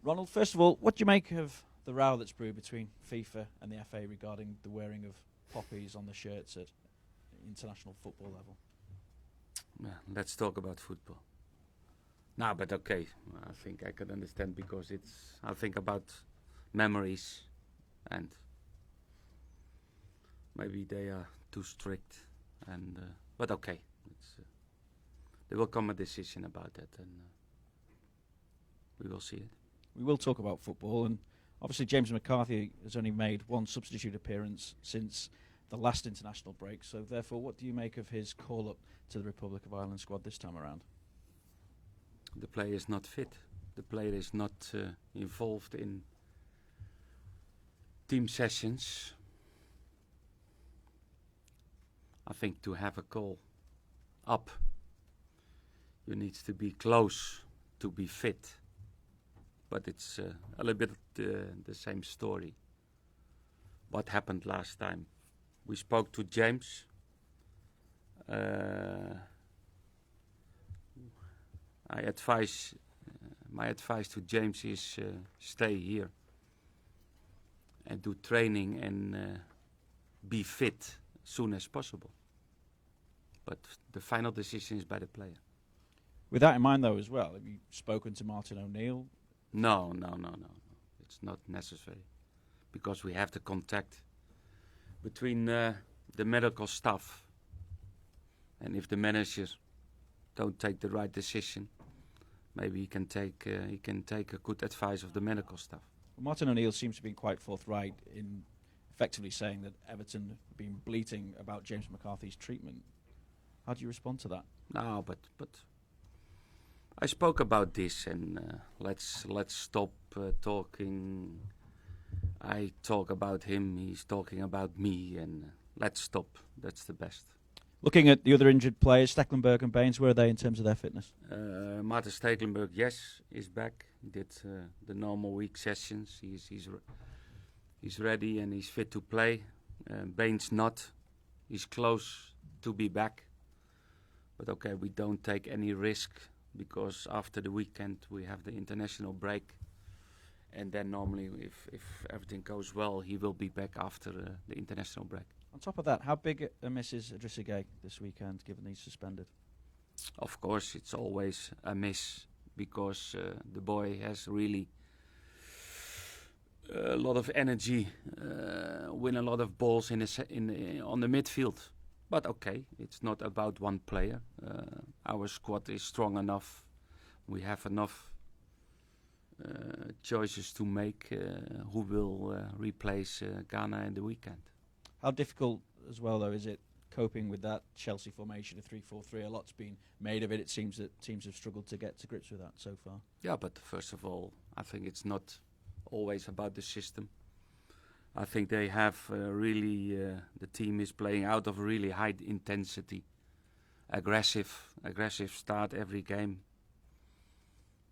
Ronald, first of all, what do you make of the row that's brewed between FIFA and the FA regarding the wearing of poppies on the shirts at international football level? Let's talk about football. No, but okay. I think I can understand because I think about memories and maybe they are too strict. But okay. There will come a decision about that and we will see it. We will talk about football, and obviously James McCarthy has only made one substitute appearance since the last international break, so therefore what do you make of his call-up to the Republic of Ireland squad this time around? The player is not fit. The player is not involved in team sessions. I think to have a call up, you need to be close to be fit. But it's a little bit the same story. What happened last time? We spoke to James. My advice to James is stay here and do training and be fit as soon as possible. But the final decision is by the player. With that in mind, though, as well, have you spoken to Martin O'Neill? No. It's not necessary because we have the contact between the medical staff, and if the managers don't take the right decision, maybe he can take a good advice of the medical staff. Well, Martin O'Neill seems to be quite forthright in effectively saying that Everton have been bleating about James McCarthy's treatment. How do you respond to that? No, but I spoke about this, and let's stop talking. I talk about him, he's talking about me, and let's stop. That's the best. Looking at the other injured players, Stecklenburg and Baines, where are they in terms of their fitness? Martin Stecklenburg, yes, is back. He did the normal week sessions. He's ready and he's fit to play. Baines not. He's close to be back. But okay, we don't take any risk because after the weekend we have the international break. And then normally, if everything goes well, he will be back after the international break. On top of that, how big a miss is Adrissagay this weekend, given he's suspended? Of course, it's always a miss because the boy has really a lot of energy, win a lot of balls on the midfield. But okay, it's not about one player. Our squad is strong enough. We have enough choices to make who will replace Ghana in the weekend. How difficult as well, though, is it coping with that Chelsea formation of 3-4-3? A lot's been made of it. It seems that teams have struggled to get to grips with that so far. Yeah, but first of all, I think it's not always about the system. I think they have really, the team is playing out of really high intensity, aggressive start every game.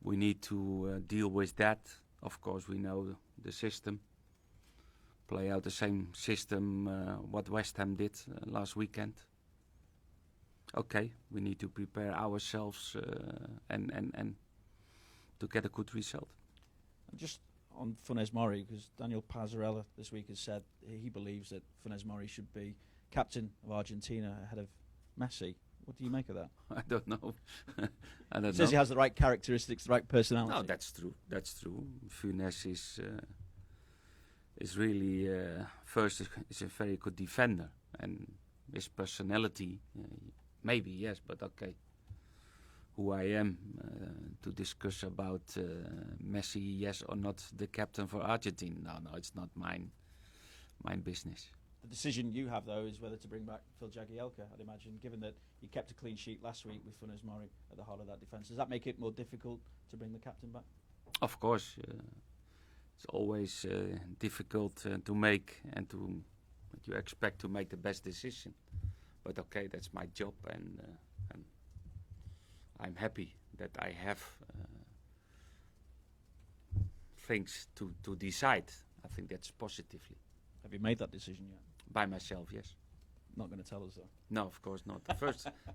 We need to deal with that. Of course, we know the system. Play out the same system what West Ham did last weekend. Okay, we need to prepare ourselves and to get a good result. Just on Funes Mori, because Daniel Pazzarella this week has said he believes that Funes Mori should be captain of Argentina ahead of Messi. What do you make of that? I don't know. I don't know. Says he has the right characteristics, the right personality. No, that's true. That's true. Funes is really first is a very good defender, and his personality, maybe yes, but okay. Who I am to discuss about Messi, yes or not, the captain for Argentina? No, it's not mine business. The decision you have, though, is whether to bring back Phil Jagielka, I'd imagine, given that he kept a clean sheet last week with Funes Mori at the heart of that defence. Does that make it more difficult to bring the captain back? Of course. It's always difficult to make and you expect to make the best decision. But okay, that's my job and I'm happy that I have things to decide. I think that's positively. Have you made that decision yet? By myself, yes. Not going to tell us, though. No, of course not.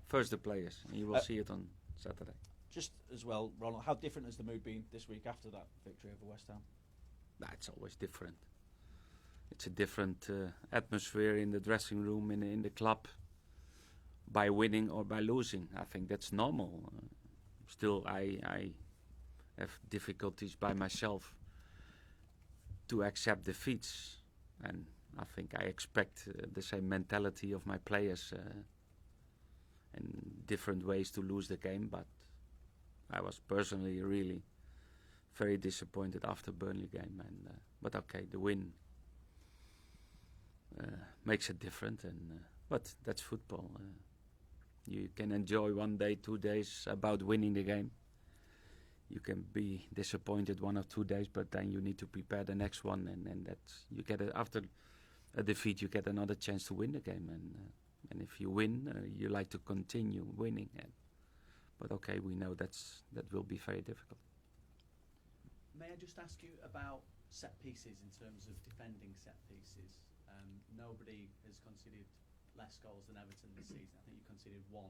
First the players. And you will see it on Saturday. Just as well, Ronald, how different has the mood been this week after that victory over West Ham? Nah, it's always different. It's a different atmosphere in the dressing room, in the club, by winning or by losing. I think that's normal. Still, I have difficulties by myself to accept defeats, and I think I expect the same mentality of my players and different ways to lose the game. But I was personally really very disappointed after Burnley game, and but okay, the win makes it different, and but that's football. You can enjoy 1 day, 2 days about winning the game. You can be disappointed 1 or 2 days, but then you need to prepare the next one, and that's you get after a defeat, you get another chance to win the game, and if you win, you like to continue winning. But okay, we know that will be very difficult. May I just ask you about set pieces in terms of defending set pieces? Nobody has conceded less goals than Everton this season. I think you conceded 1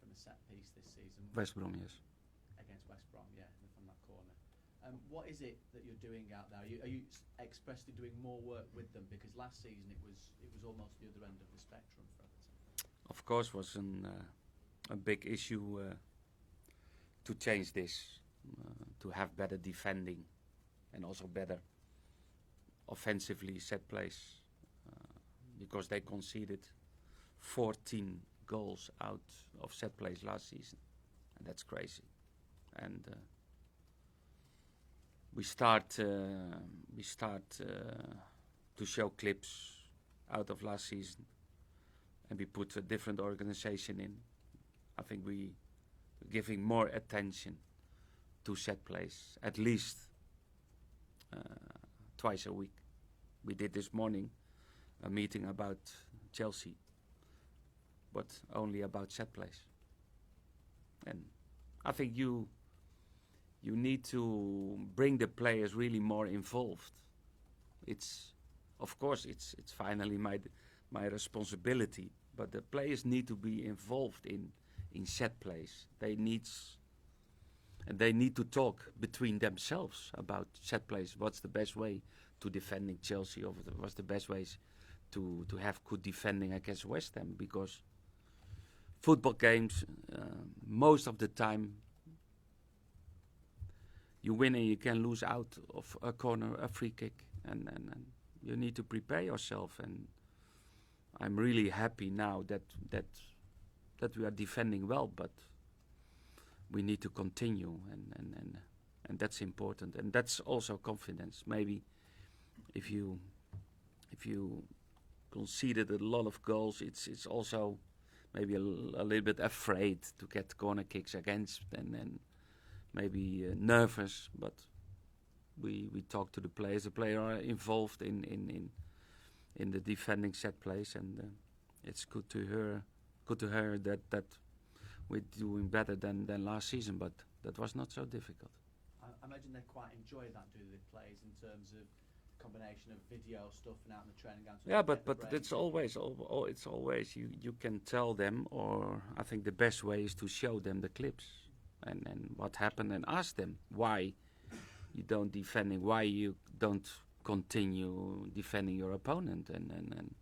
from a set piece this season. West Brom, yes. Against West Brom, yeah, from that corner. What is it that you're doing out there? Are you expressly doing more work with them? Because last season it was almost the other end of the spectrum for Everton. Of course, was a big issue to change this, to have better defending, and also better offensively set plays, because they conceded 14 goals out of set plays last season, and that's crazy. And we start to show clips out of last season, and we put a different organization in. I think we're giving more attention to set plays, at least twice a week. We did this morning a meeting about Chelsea, but only about set plays. And I think you need to bring the players really more involved. Of course it's finally my responsibility, but the players need to be involved in set plays. They need to talk between themselves about set plays. What's the best way to defending Chelsea, or what's the best ways to have good defending against West Ham? Because football games, most of the time, you win and you can lose out of a corner, a free kick, and you need to prepare yourself. And I'm really happy now that we are defending well, but we need to continue, and that's important, and that's also confidence. Maybe if you conceded a lot of goals, it's also maybe a little bit afraid to get corner kicks against, and maybe nervous. But we talk to the players. The players are involved in the defending set plays, and it's good to hear that we're doing better than last season. But that was not so difficult. I imagine they quite enjoy that, do the players, in terms of combination of video stuff and out in the training ground. Yeah, but it's always you can tell them, or I think the best way is to show them the clips and what happened, and ask them why you don't defending, why you don't continue defending your opponent, and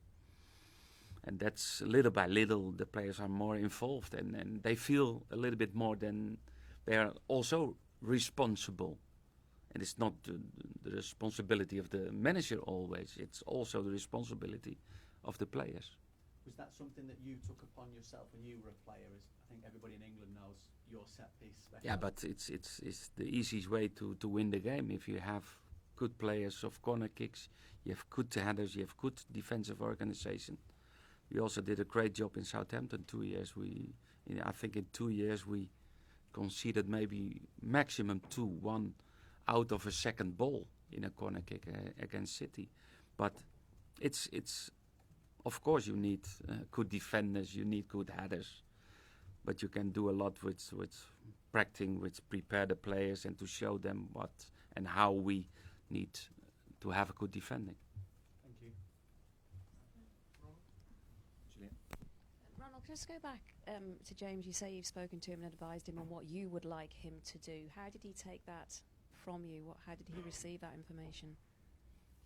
that's little by little the players are more involved, and they feel a little bit more than they are also responsible. And it's not the responsibility of the manager always. It's also the responsibility of the players. Was that something that you took upon yourself when you were a player? As I think everybody in England knows your set piece specialist. Yeah, but it's the easiest way to win the game. If you have good players of corner kicks, you have good headers, you have good defensive organization. We also did a great job in Southampton 2 years. I think in 2 years we conceded maybe maximum 2-1 out of a second ball in a corner kick against City. But it's of course you need good defenders, you need good headers, but you can do a lot with practicing, with prepare the players and to show them what and how we need to have a good defending. Thank you. Ronald, can I just go back to James, you say you've spoken to him and advised him on what you would like him to do. How did he take that from you? How did he receive that information?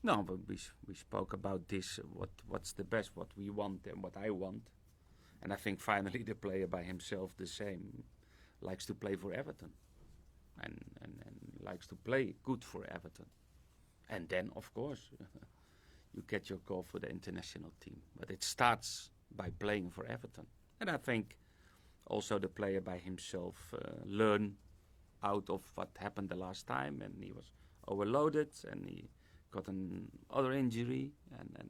No, but we spoke about this. What's the best? What we want and what I want. And I think finally the player by himself, the same, likes to play for Everton, and likes to play good for Everton. And then, of course, you get your call for the international team. But it starts by playing for Everton. And I think also the player by himself learn out of what happened the last time, and he was overloaded, and he got another injury. And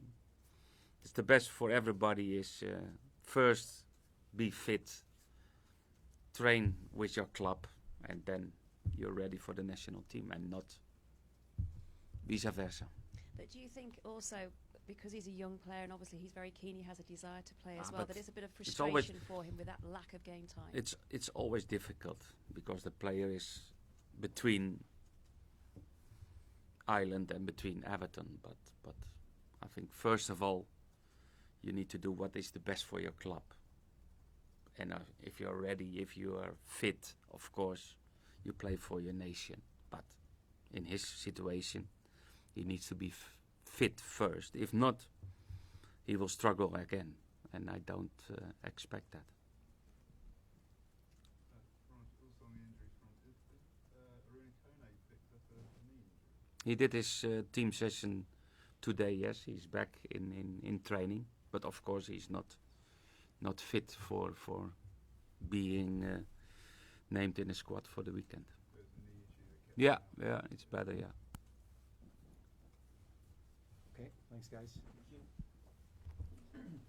it's the best for everybody is first be fit, train with your club, and then you're ready for the national team, and not vice versa. But do you think also, because he's a young player and obviously he's very keen, he has a desire to play as well, but that it's a bit of it's always- frustration for him with that lack of game time? It's always difficult because the player is between Ireland and between Everton. But I think first of all, you need to do what is the best for your club. And if you're ready, if you are fit, of course, you play for your nation. But in his situation, he needs to be fit first. If not, he will struggle again. And I don't expect that. Also on the injury front, Ronald Koeman picked up a knee injury. He did his team session today, yes. He's back in training. But of course, he's not fit for being named in the squad for the weekend. There's a knee issue that kept Yeah, it's better, yeah. Okay, thanks guys. Thank you.